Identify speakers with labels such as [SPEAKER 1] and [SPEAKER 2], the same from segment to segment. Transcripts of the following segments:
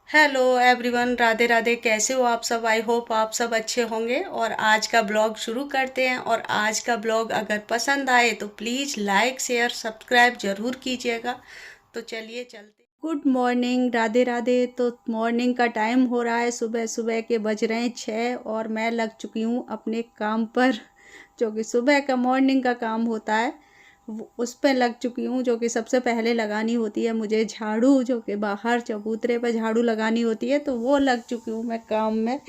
[SPEAKER 1] Hello everyone, Radhe Radhe. कैसे हो आप सब? आई होप आप सब अच्छे होंगे। और आज का ब्लॉग शुरू करते हैं। और आज का ब्लॉग अगर पसंद आए तो प्लीज़ लाइक शेयर सब्सक्राइब ज़रूर कीजिएगा। तो चलिए चलते। Good morning, Radhe Radhe. तो मॉर्निंग का टाइम हो रहा है, सुबह सुबह के बज रहे हैं 6 और मैं लग चुकी हूँ अपने काम पर, जो कि सुबह का मॉर्निंग का काम होता है। उस पर लग चुकी हूँ, जो कि सबसे पहले लगानी होती है मुझे झाड़ू, जो कि बाहर चबूतरे पर झाड़ू लगानी होती है, तो वो लग चुकी हूँ मैं काम में।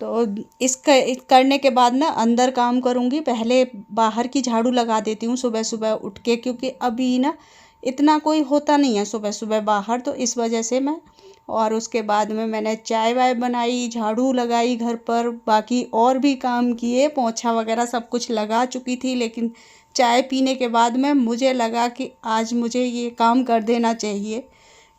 [SPEAKER 1] तो इसका करने के बाद ना अंदर काम करूँगी। पहले बाहर की झाड़ू लगा देती हूँ सुबह सुबह उठ के, क्योंकि अभी ना इतना कोई होता नहीं है सुबह सुबह बाहर, तो इस वजह से मैं। और उसके बाद में मैंने चाय वाय बनाई, झाड़ू लगाई घर पर, बाकी और भी काम किए, पोंछा वगैरह सब कुछ लगा चुकी थी। लेकिन चाय पीने के बाद में मुझे लगा कि आज मुझे ये काम कर देना चाहिए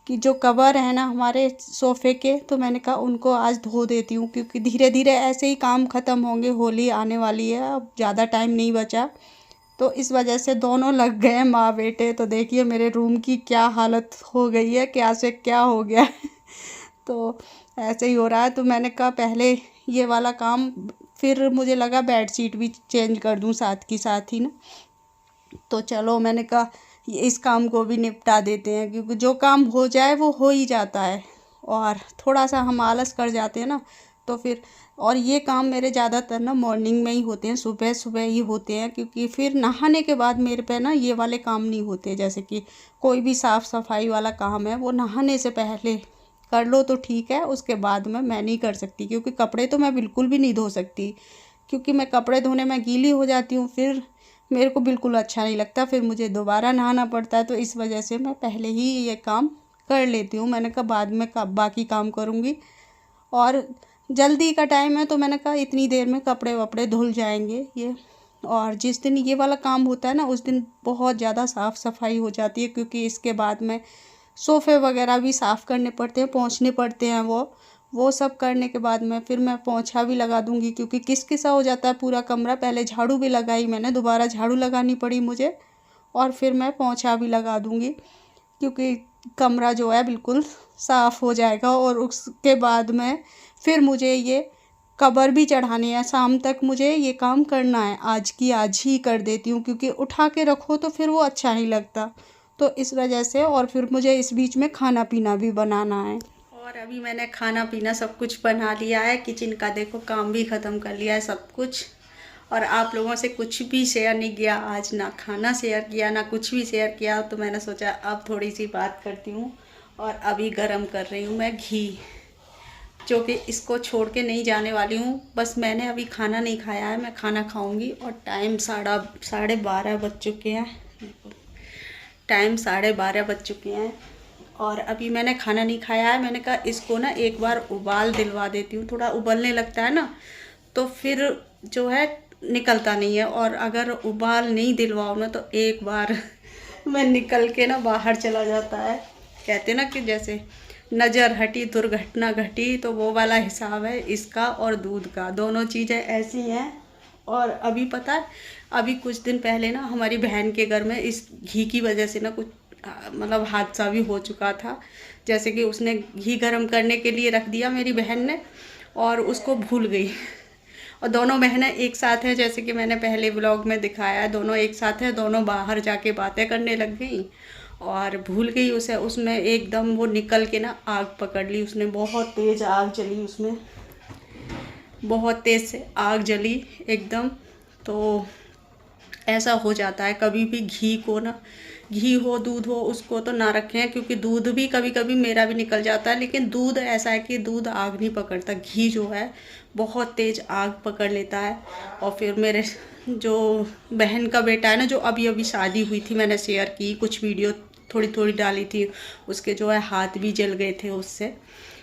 [SPEAKER 1] कि जो कवर है ना हमारे सोफ़े के, तो मैंने कहा उनको आज धो देती हूँ, क्योंकि धीरे धीरे ऐसे ही काम ख़त्म होंगे। होली आने वाली है, अब ज़्यादा टाइम नहीं बचा। तो इस वजह से दोनों लग गए हैं माँ बेटे। तो देखिए मेरे रूम की क्या हालत हो गई है, क्या से क्या हो गया है। तो ऐसे ही हो रहा है। तो मैंने कहा पहले ये वाला काम, फिर मुझे लगा बेडशीट भी चेंज कर दूँ साथ की साथ ही ना। तो चलो मैंने कहा इस काम को भी निपटा देते हैं, क्योंकि जो काम हो जाए वो हो ही जाता है। और थोड़ा सा हम आलस कर जाते हैं ना, तो फिर। और ये काम मेरे ज़्यादातर ना मॉर्निंग में ही होते हैं, सुबह सुबह ही होते हैं, क्योंकि फिर नहाने के बाद मेरे पे ना ये वाले काम नहीं होते। जैसे कि कोई भी साफ़ सफाई वाला काम है वो नहाने से पहले कर लो तो ठीक है, उसके बाद में मैं नहीं कर सकती, क्योंकि कपड़े तो मैं बिल्कुल भी नहीं धो सकती। क्योंकि मैं कपड़े धोने में गीली हो जाती हूँ, फिर मेरे को बिल्कुल अच्छा नहीं लगता, फिर मुझे दोबारा नहाना पड़ता है। तो इस वजह से मैं पहले ही ये काम कर लेती हूँ। मैंने कहा बाद में बाकी काम करूँगी। और जल्दी का टाइम है, तो मैंने कहा इतनी देर में कपड़े वपड़े धुल जाएंगे ये। और जिस दिन ये वाला काम होता है ना, उस दिन बहुत ज़्यादा साफ़ सफाई हो जाती है, क्योंकि इसके बाद में सोफ़े वगैरह भी साफ़ करने पड़ते हैं, पोंछने पड़ते हैं। वो सब करने के बाद में फिर मैं पोंछा भी लगा दूँगी, क्योंकि किसकिसा हो जाता है पूरा कमरा। पहले झाड़ू भी लगाई मैंने, दोबारा झाड़ू लगानी पड़ी मुझे, और फिर मैं पोंछा भी लगा दूँगी, क्योंकि कमरा जो है बिल्कुल साफ़ हो जाएगा। और उसके बाद में फिर मुझे ये कवर भी चढ़ाने हैं। शाम तक मुझे ये काम करना है, आज की आज ही कर देती हूँ, क्योंकि उठा के रखो तो फिर वो अच्छा नहीं लगता। तो इस वजह से। और फिर मुझे इस बीच में खाना पीना भी बनाना है। और अभी मैंने खाना पीना सब कुछ बना लिया है, किचन का देखो काम भी ख़त्म कर लिया है सब कुछ। और आप लोगों से कुछ भी शेयर नहीं किया आज, ना खाना शेयर किया ना कुछ भी शेयर किया। तो मैंने सोचा अब थोड़ी सी बात करती हूँ। और अभी गरम कर रही हूँ मैं घी, जो कि इसको छोड़ के नहीं जाने वाली हूँ। बस मैंने अभी खाना नहीं खाया है, मैं खाना खाऊंगी। और टाइम 12:30 बज चुके हैं। टाइम 12:30 बज चुके हैं और अभी मैंने खाना नहीं खाया है। मैंने कहा इसको ना एक बार उबाल दिलवा देती हूँ, थोड़ा उबलने लगता है ना, तो फिर जो है निकलता नहीं है। और अगर उबाल नहीं दिलवाओ ना, तो एक बार मैं निकल के ना बाहर चला जाता है। कहते ना कि जैसे नज़र हटी दुर्घटना घटी, तो वो वाला हिसाब है इसका और दूध का। दोनों चीज़ें ऐसी हैं। और अभी पता है, अभी कुछ दिन पहले ना हमारी बहन के घर में इस घी की वजह से ना कुछ मतलब हादसा भी हो चुका था। जैसे कि उसने घी गर्म करने के लिए रख दिया मेरी बहन ने, और उसको भूल गई। और दोनों बहनें एक साथ हैं, जैसे कि मैंने पहले व्लॉग में दिखाया है, दोनों एक साथ हैं। दोनों बाहर जाके बातें करने लग गई और भूल गई उसे। उसमें एकदम वो निकल के ना आग पकड़ ली उसने, बहुत तेज़ आग जली उसमें, बहुत तेज़ से आग जली एकदम। तो ऐसा हो जाता है कभी भी घी को ना, घी हो दूध हो उसको तो ना रखें, क्योंकि दूध भी कभी कभी मेरा भी निकल जाता है। लेकिन दूध ऐसा है कि दूध आग नहीं पकड़ता, घी जो है बहुत तेज़ आग पकड़ लेता है। और फिर मेरे जो बहन का बेटा है ना, जो अभी अभी शादी हुई थी, मैंने शेयर की कुछ वीडियो थोड़ी थोड़ी डाली थी, उसके जो है हाथ भी जल गए थे उससे,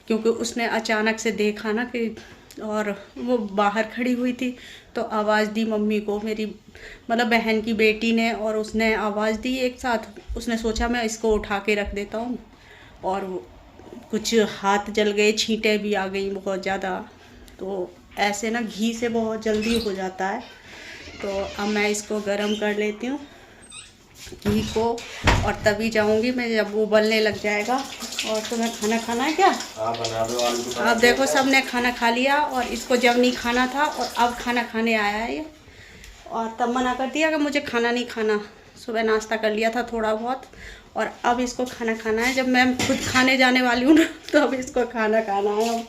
[SPEAKER 1] क्योंकि उसने अचानक से देखा ना कि, और वो बाहर खड़ी हुई थी तो आवाज़ दी मम्मी को, मेरी मतलब बहन की बेटी ने, और उसने आवाज़ दी एक साथ। उसने सोचा मैं इसको उठा के रख देता हूँ, और कुछ हाथ जल गए, छींटें भी आ गई बहुत ज़्यादा। तो ऐसे ना घी से बहुत जल्दी हो जाता है। तो अब मैं इसको गरम कर लेती हूँ घी को, और तभी जाऊँगी मैं जब वो उबलने लग जाएगा। और तुम्हें खाना खाना है क्या?
[SPEAKER 2] हाँ बना दो आलू के
[SPEAKER 1] अब देखो सबने खाना खा लिया और इसको जब नहीं खाना था और अब खाना खाने आया है ये। और तब मना कर दिया कि मुझे खाना नहीं खाना। सुबह नाश्ता कर लिया था थोड़ा बहुत और अब इसको खाना खाना है। जब मैं खुद खाने जाने वाली हूँ ना तो अब इसको खाना खाना है। अब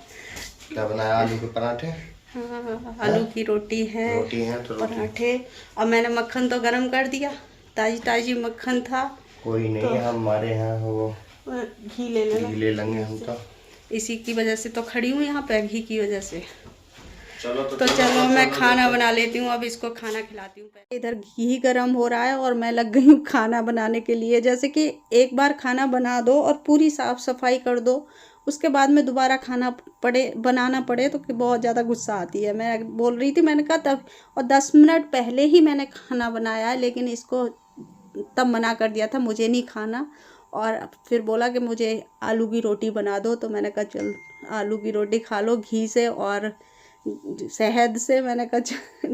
[SPEAKER 2] क्या बनाया? आलू के पराठे।
[SPEAKER 1] हाँ, आलू की रोटी है
[SPEAKER 2] तो
[SPEAKER 1] पराठे। अब मैंने मक्खन तो गरम कर दिया, ताजी ताजी मक्खन था।
[SPEAKER 2] कोई नहीं तो हमारे यहाँ वो
[SPEAKER 1] घी ले
[SPEAKER 2] लेंगे हम तो।
[SPEAKER 1] इसी की वजह से तो खड़ी हूँ यहाँ पे, घी की वजह से।
[SPEAKER 2] चलो
[SPEAKER 1] मैं खाना बना लेती हूँ, अब इसको खाना खिलाती हूँ। इधर घी गरम हो रहा है और मैं लग गई हूँ खाना बनाने के लिए। जैसे कि एक बार खाना बना दो और पूरी साफ सफाई कर दो, उसके बाद में दोबारा बनाना पड़े तो बहुत ज़्यादा गुस्सा आती है। मैं बोल रही थी, मैंने कहा तब, और 10 मिनट पहले ही मैंने खाना बनाया है, लेकिन इसको तब मना कर दिया था मुझे नहीं खाना। और फिर बोला कि मुझे आलू की रोटी बना दो, तो मैंने कहा चल आलू की रोटी खा लो घी से और शहद से। मैंने कहा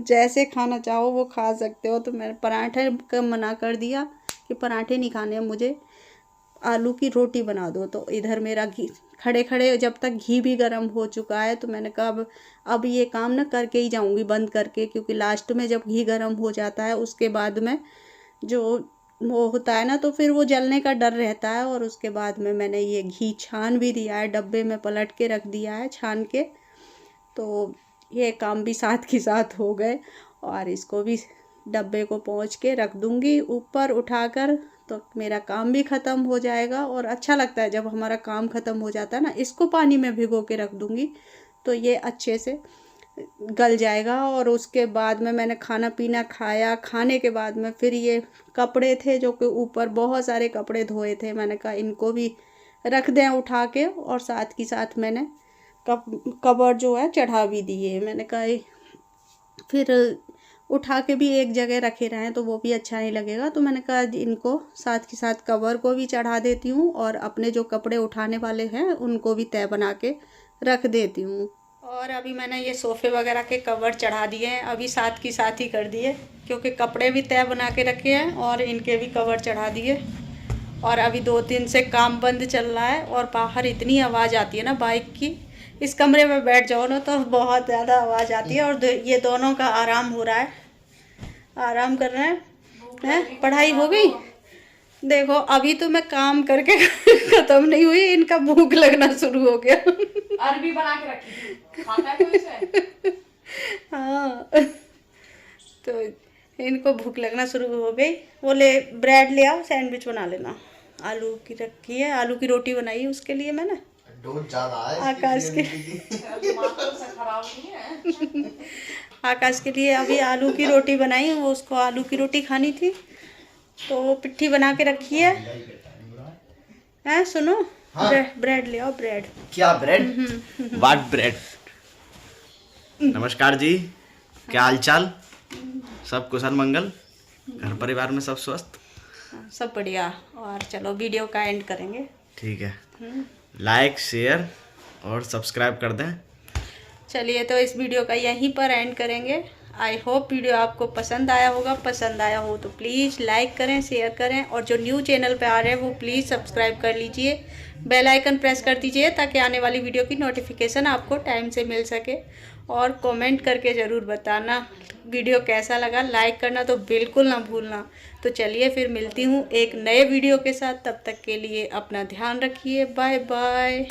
[SPEAKER 1] जैसे खाना चाहो वो खा सकते हो। तो मैंने पराठे का मना कर दिया कि पराठे नहीं खाने, मुझे आलू की रोटी बना दो। तो इधर मेरा घी खड़े खड़े जब तक घी भी गर्म हो चुका है, तो मैंने कहा अब ये काम ना करके ही जाऊंगी बंद करके, क्योंकि लास्ट में जब घी गर्म हो जाता है उसके बाद में जो वो होता है ना, तो फिर वो जलने का डर रहता है। और उसके बाद में मैंने ये घी छान भी दिया है, डब्बे में पलट के रख दिया है छान के। तो ये काम भी साथ के साथ हो गए और इसको भी डब्बे को पहुंच के रख दूंगी ऊपर उठाकर, तो मेरा काम भी ख़त्म हो जाएगा। और अच्छा लगता है जब हमारा काम ख़त्म हो जाता है ना। इसको पानी में भिगो के रख दूंगी तो ये अच्छे से गल जाएगा। और उसके बाद में मैंने खाना पीना खाया, खाने के बाद में फिर ये कपड़े थे जो कि ऊपर बहुत सारे कपड़े धोए थे, मैंने कहा इनको भी रख दें उठा के। और साथ ही साथ मैंने कवर जो है चढ़ा भी दिए। मैंने कहा फिर उठा के भी एक जगह रखे रहें तो वो भी अच्छा नहीं लगेगा, तो मैंने कहा इनको साथ के साथ कवर को भी चढ़ा देती हूँ और अपने जो कपड़े उठाने वाले हैं उनको भी तय बना के रख देती हूँ। और अभी मैंने ये सोफ़े वगैरह के कवर चढ़ा दिए हैं, अभी साथ की साथ ही कर दिए, क्योंकि कपड़े भी तय बना के रखे हैं और इनके भी कवर चढ़ा दिए। और अभी 2 दिन से काम बंद चल रहा है और बाहर इतनी आवाज़ आती है ना बाइक की। इस कमरे में बैठ जाओ ना तो बहुत ज़्यादा आवाज़ आती है। और ये दोनों का आराम हो रहा है, आराम कर रहे हैं। पढ़ाई हो गई? देखो अभी तो मैं काम करके ख़त्म नहीं हुई, इनका भूख लगना शुरू हो गया।
[SPEAKER 3] अरबी बना के रखी थी, खाता है कोई इसे?
[SPEAKER 1] हाँ, तो इनको भूख लगना शुरू हो गई। वो ब्रेड ले आओ, सैंडविच बना लेना। आलू की रखी है, आलू की रोटी बनाई है उसके लिए मैंने। आकाश के आकाश के लिए अभी आलू की रोटी बनाई, वो उसको आलू की रोटी खानी थी तो वो पिट्ठी बना के रखी है। हैं सुनो, हाँ? ब्रेड ले आओ, ब्रेड।
[SPEAKER 2] क्या ब्रेड? What bread? नमस्कार जी, क्या हाल चाल? सब कुशल मंगल? घर परिवार में सब स्वस्थ?
[SPEAKER 1] सब बढ़िया। और चलो वीडियो का एंड करेंगे।
[SPEAKER 2] ठीक है, लाइक शेयर और सब्सक्राइब कर दें।
[SPEAKER 1] चलिए तो इस वीडियो का यहीं पर एंड करेंगे। आई होप वीडियो आपको पसंद आया होगा। पसंद आया हो तो प्लीज़ लाइक करें, शेयर करें, और जो न्यू चैनल पे आ रहे हैं वो प्लीज़ सब्सक्राइब कर लीजिए, बेल आइकन प्रेस कर दीजिए ताकि आने वाली वीडियो की नोटिफिकेशन आपको टाइम से मिल सके। और कमेंट करके ज़रूर बताना वीडियो कैसा लगा, लाइक करना तो बिल्कुल ना भूलना। तो चलिए फिर मिलती हूँ एक नए वीडियो के साथ, तब तक के लिए अपना ध्यान रखिए। Bye bye.